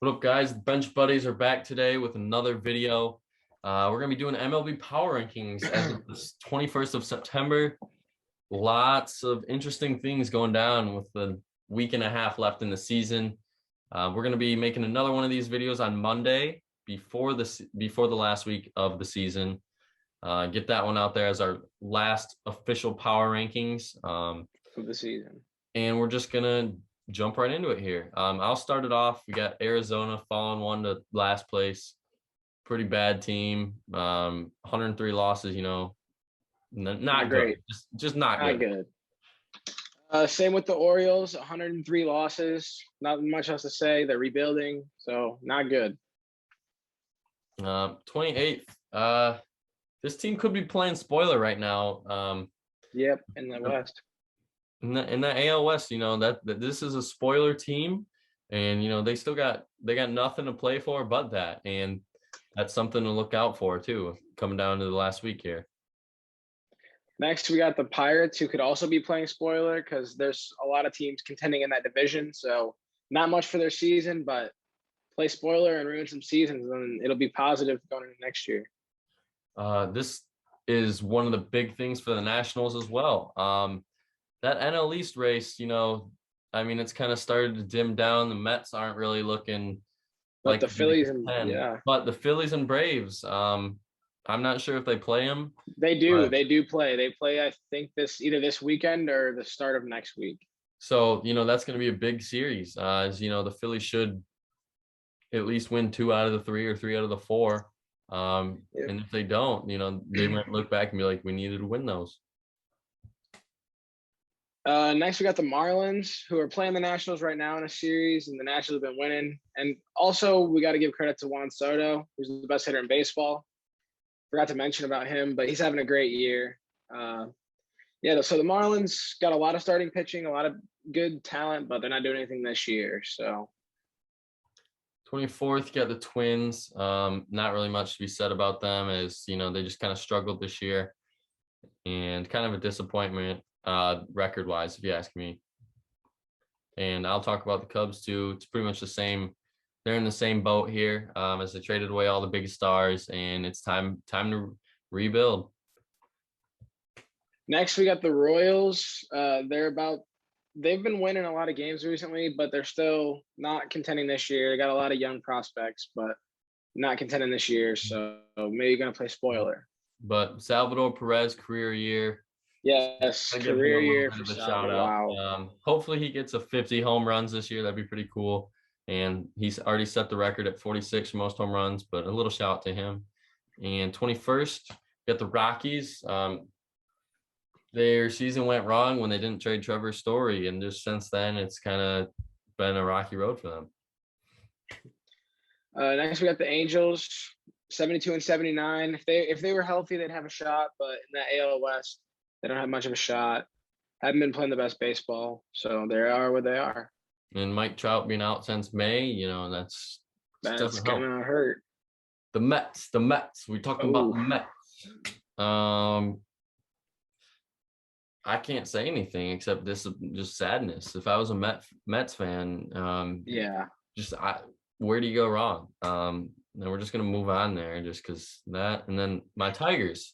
What up, guys? The Bench Buddies are back today with another video. We're going to be doing MLB Power Rankings as of the 21st of September. Lots of interesting things going down with the week and a half left in the season. We're going to be making another one of these videos on Monday before the last week of the season. Get that one out there as our last official Power Rankings of the season. And we're just going to jump right into it here. I'll start it off. We got Arizona falling 1 to last place. Pretty bad team. 103 losses, not great. Just not good. Same with the Orioles, 103 losses. Not much else to say. They're rebuilding, so not good. 28th. This team could be playing spoiler right now. Yep, in the West. In the AL West, that this is a spoiler team, and they got nothing to play for but that, and that's something to look out for too, coming down to the last week here. Next, we got the Pirates, who could also be playing spoiler because there's a lot of teams contending in that division. So not much for their season, but play spoiler and ruin some seasons, and it'll be positive going into next year. This is one of the big things for the Nationals as well. That NL East race, it's kind of started to dim down. The Mets aren't really looking like the Phillies but the Phillies and Braves, I'm not sure if they play them. They do. They do play. They play, I think, either this weekend or the start of next week. So, that's going to be a big series. As the Phillies should at least win 2 out of the 3 or 3 out of the 4. And if they don't, they might look back and be like, we needed to win those. Next, we got the Marlins, who are playing the Nationals right now in a series, and the Nationals have been winning. And also, we got to give credit to Juan Soto, who's the best hitter in baseball. Forgot to mention about him, but he's having a great year. So the Marlins got a lot of starting pitching, a lot of good talent, but they're not doing anything this year. So 24th, you got the Twins. Not really much to be said about them, as they just kind of struggled this year, and kind of a disappointment record wise, if you ask me. And I'll talk about the Cubs too. It's pretty much the same. They're in the same boat here, as they traded away all the big stars, and it's time to rebuild. Next, we got the Royals. They've been winning a lot of games recently, but they're still not contending this year. They got a lot of young prospects, but not contending this year. So maybe going to play spoiler. But Salvador Perez, career year. Yes, career year for shout out. Wow. Hopefully he gets a 50 home runs this year. That'd be pretty cool. And he's already set the record at 46 for most home runs, but a little shout out to him. And 21st, got the Rockies. Their season went wrong when they didn't trade Trevor Story, and just since then, it's kind of been a rocky road for them. Next, we got the Angels, 72 and 79. If they were healthy, they'd have a shot, but in the AL West, they don't have much of a shot. Haven't been playing the best baseball, so they are where they are. And Mike Trout being out since May, that's gonna hurt. The Mets. We're talking about the Mets. I can't say anything except this is just sadness. If I was a Mets fan, where do you go wrong? And we're just gonna move on there, just because that. And then my Tigers,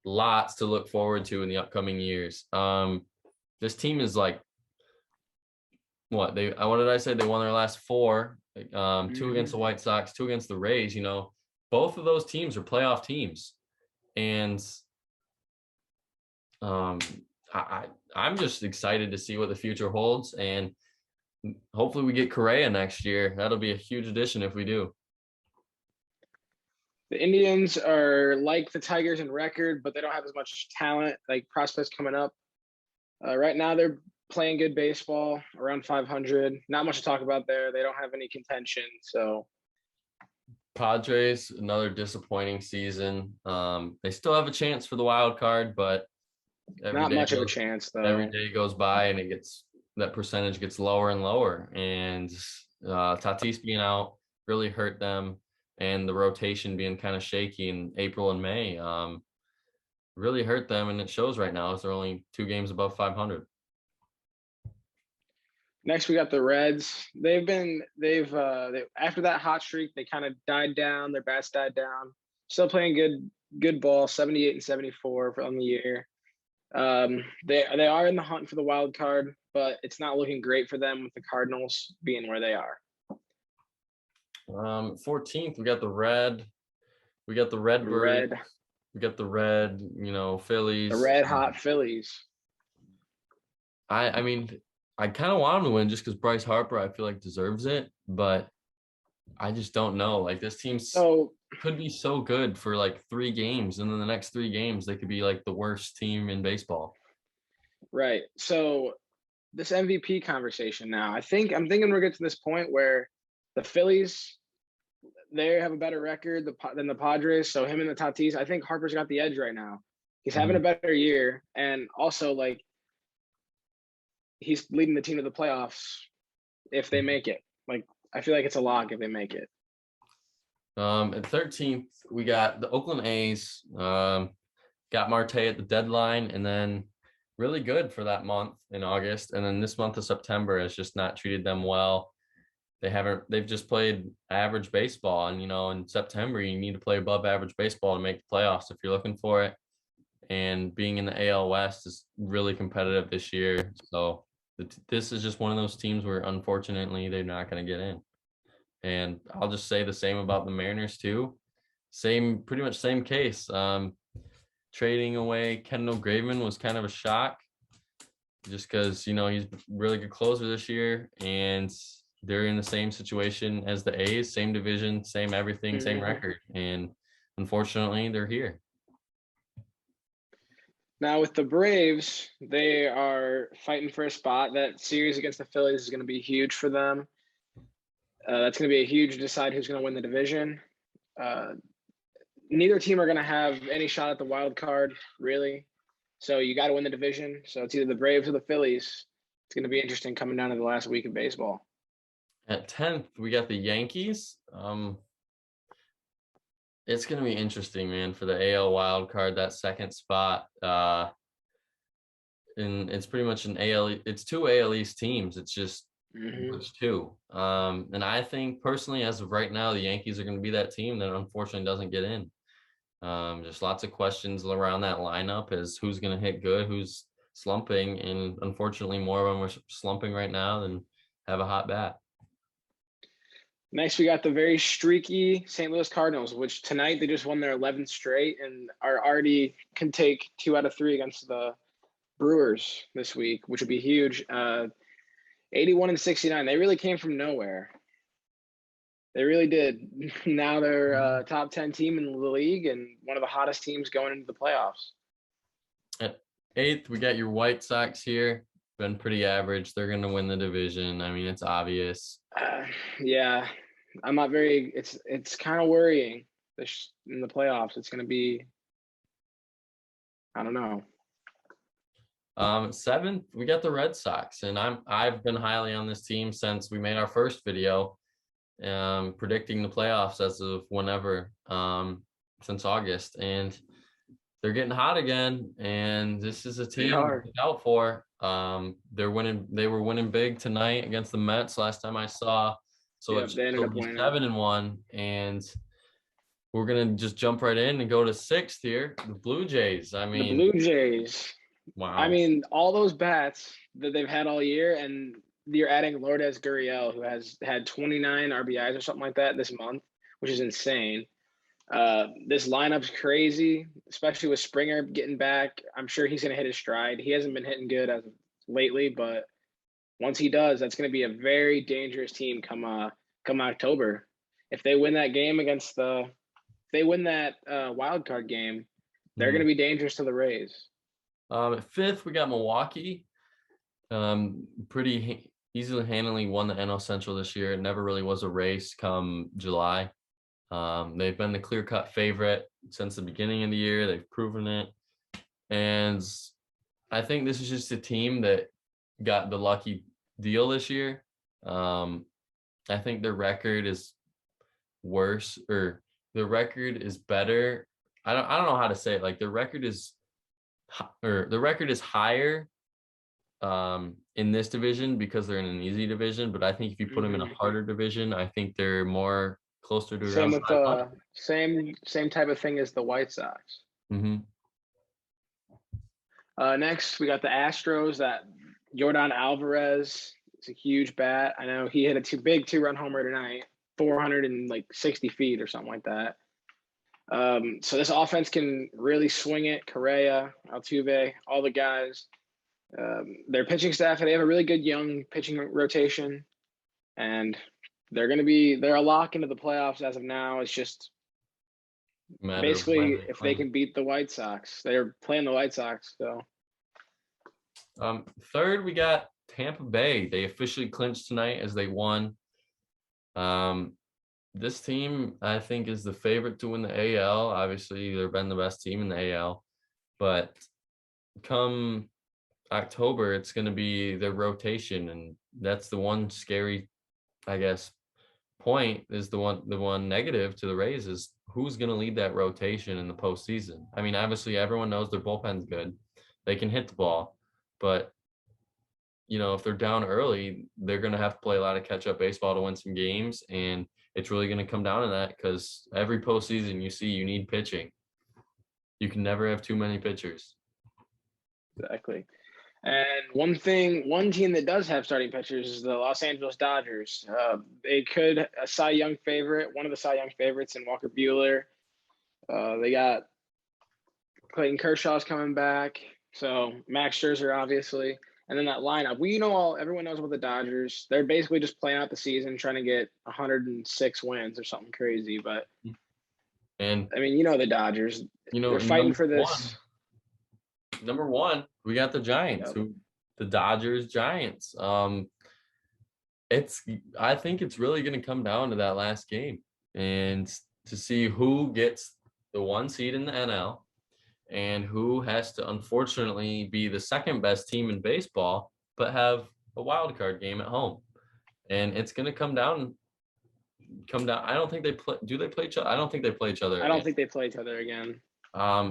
lots to look forward to in the upcoming years. This team is like, what did I say? They won their last 4, 2 against the White Sox, 2 against the Rays. Both of those teams are playoff teams, and I'm just excited to see what the future holds, and hopefully we get Correa next year. That'll be a huge addition if we do. The Indians are like the Tigers in record, but they don't have as much talent, like prospects coming up. Right now, they're playing good baseball, around 500. Not much to talk about there. They don't have any contention. So Padres, another disappointing season. They still have a chance for the wild card, but not much of a chance though. Every day goes by and that percentage gets lower and lower. And Tatis being out really hurt them, and the rotation being kind of shaky in April and May really hurt them, and it shows right now as they're only 2 games above 500. Next, we got the Reds. They after that hot streak, they kind of died down. Their bats died down. Still playing good ball, 78 and 74 on the year. They are in the hunt for the wild card, but it's not looking great for them with the Cardinals being where they are. 14th, we got the Red. We got the Redbirds. We got the Red, Phillies. The red hot Phillies. I mean, I kind of want them to win just because Bryce Harper, I feel like, deserves it, but I just don't know. Like, this team could be so good for like 3 games, and then the next 3 games they could be like the worst team in baseball. Right. So this MVP conversation now, I'm thinking we're getting to this point where the Phillies, they have a better record than the Padres. So him and the Tatis, I think Harper's got the edge right now. He's having a better year, and also like he's leading the team to the playoffs if they make it. Like, I feel like it's a lock if they make it. At 13th, we got the Oakland A's. Got Marte at the deadline, and then really good for that month in August, and then this month of September has just not treated them well. They've just played average baseball, and in September you need to play above average baseball to make the playoffs if you're looking for it. And being in the AL West is really competitive this year, so this is just one of those teams where unfortunately they're not going to get in. And I'll just say the same about the Mariners too. Pretty much same case. Trading away Kendall Graveman was kind of a shock, just because he's a really good closer this year, and they're in the same situation as the A's, same division, same everything, same record, and unfortunately they're here. Now with the Braves, they are fighting for a spot. That series against the Phillies is going to be huge for them. That's going to be a huge decide who's going to win the division. Neither team are going to have any shot at the wild card, really. So you got to win the division. So it's either the Braves or the Phillies. It's going to be interesting coming down to the last week of baseball. At 10th, we got the Yankees. It's going to be interesting, man, for the AL wild card, that second spot. And it's pretty much it's 2 AL East teams. It's just which 2. And I think personally, as of right now, the Yankees are going to be that team that unfortunately doesn't get in. Just lots of questions around that lineup as who's going to hit good, who's slumping, and unfortunately more of them are slumping right now than have a hot bat. Next, we got the very streaky St. Louis Cardinals, which tonight they just won their 11th straight and are already can take 2 out of 3 against the Brewers this week, which would be huge. 81 and 69. They really came from nowhere. They really did. Now they're a top 10 team in the league and one of the hottest teams going into the playoffs. At 8th, we got your White Sox here. Been pretty average. They're going to win the division. I mean, it's obvious. Yeah, I'm not very. It's kind of worrying. In the playoffs, it's going to be. I don't know. 7th, we got the Red Sox, and I've been highly on this team since we made our first video, predicting the playoffs as of whenever, since August, and they're getting hot again. And this is a team to look out for. They were winning big tonight against the Mets last time I saw. So it's 7-1, and we're gonna just jump right in and go to 6th here. The Blue Jays. I mean, the Blue Jays. Wow. I mean, all those bats that they've had all year, and you're adding Lourdes Gurriel, who has had 29 RBIs or something like that this month, which is insane. This lineup's crazy, especially with Springer getting back. I'm sure he's going to hit his stride. He hasn't been hitting good as of lately, but once he does, that's going to be a very dangerous team come October. If they win that game wild card game, they're going to be dangerous to the Rays. At 5th, we got Milwaukee. Pretty easily handily won the NL Central this year. It never really was a race come July. They've been the clear-cut favorite since the beginning of the year. They've proven it. And I think this is just a team that got the lucky deal this year. I think their record is worse, or the record is better. I don't know how to say it. Like, the record is higher in this division because they're in an easy division. But I think if you put them in a harder division, I think they're more closer to Same around with 500. same type of thing as the White Sox. Mm-hmm. Next, we got the Astros. That Yordan Alvarez is a huge bat. I know he hit a big two-run homer tonight, 460 feet or something like that. So this offense can really swing it. Correa, Altuve, all the guys. Their pitching staff, they have a really good young pitching rotation, and they're a lock into the playoffs as of now. It's just basically if they can beat the White Sox. They're playing the White Sox, so. Third, we got Tampa Bay. They officially clinched tonight as they won. This team, I think, is the favorite to win the AL. Obviously, they've been the best team in the AL. But come October, it's going to be their rotation. And that's the one scary, I guess, point is the one negative to the Rays is who's going to lead that rotation in the postseason. I mean, obviously, everyone knows their bullpen's good. They can hit the ball. But, if they're down early, they're going to have to play a lot of catch-up baseball to win some games. And it's really going to come down to that because every postseason you need pitching. You can never have too many pitchers. Exactly. And one team that does have starting pitchers is the Los Angeles Dodgers. They could one of the Cy Young favorites in Walker Buehler. They got Clayton Kershaw's coming back. So Max Scherzer, obviously. And then that lineup, everyone knows about the Dodgers. They're basically just playing out the season, trying to get 106 wins or something crazy. But, and I mean, the Dodgers, they're fighting for this. Number one, we got the Giants, the Dodgers Giants. I think it's really going to come down to that last game and to see who gets the 1 seed in the NL and who has to unfortunately be the second best team in baseball, but have a wild card game at home. And it's going to come down. I don't think they play. Do they play each other? I don't think they play each other. I don't think they play each other again.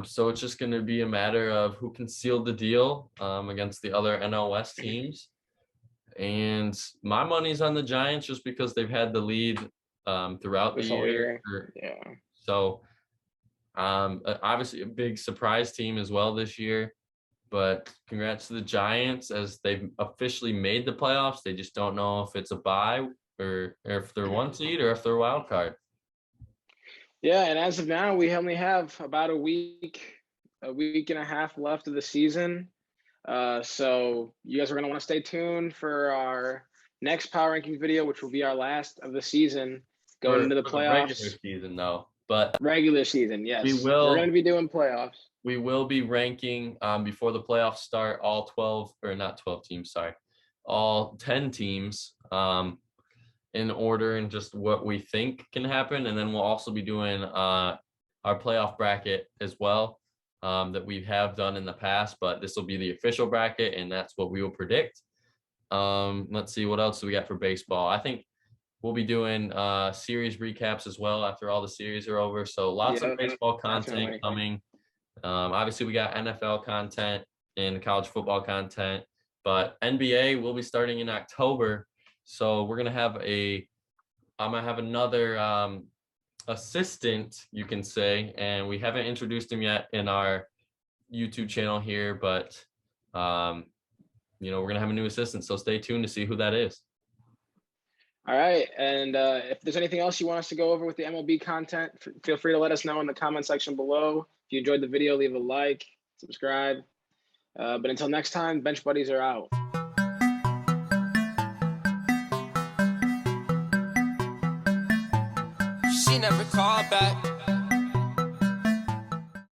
So it's just going to be a matter of who can seal the deal against the other NL West teams. And my money's on the Giants just because they've had the lead throughout the year. Yeah. So obviously a big surprise team as well this year. But congrats to the Giants as they've officially made the playoffs. They just don't know if it's a bye or if they're 1 seed or if they're a wild card. Yeah, and as of now, we only have about a week and a half left of the season. So you guys are going to want to stay tuned for our next power ranking video, which will be our last of the season going into the playoffs. Regular season, though. But regular season, yes. We're going to be doing playoffs. We will be ranking before the playoffs start all 10 teams in order and just what we think can happen. And then we'll also be doing our playoff bracket as well that we have done in the past, but this will be the official bracket and that's what we will predict. Let's see, what else do we got for baseball? I think we'll be doing series recaps as well after all the series are over. So lots of baseball content coming. Obviously we got NFL content and college football content, but NBA will be starting in October. So we're going to have I'm going to have another assistant, you can say, and we haven't introduced him yet in our YouTube channel here, but we're going to have a new assistant. So stay tuned to see who that is. All right. And if there's anything else you want us to go over with the MLB content, feel free to let us know in the comment section below. If you enjoyed the video, leave a like, subscribe. But until next time, Bench Buddies are out. She never called back.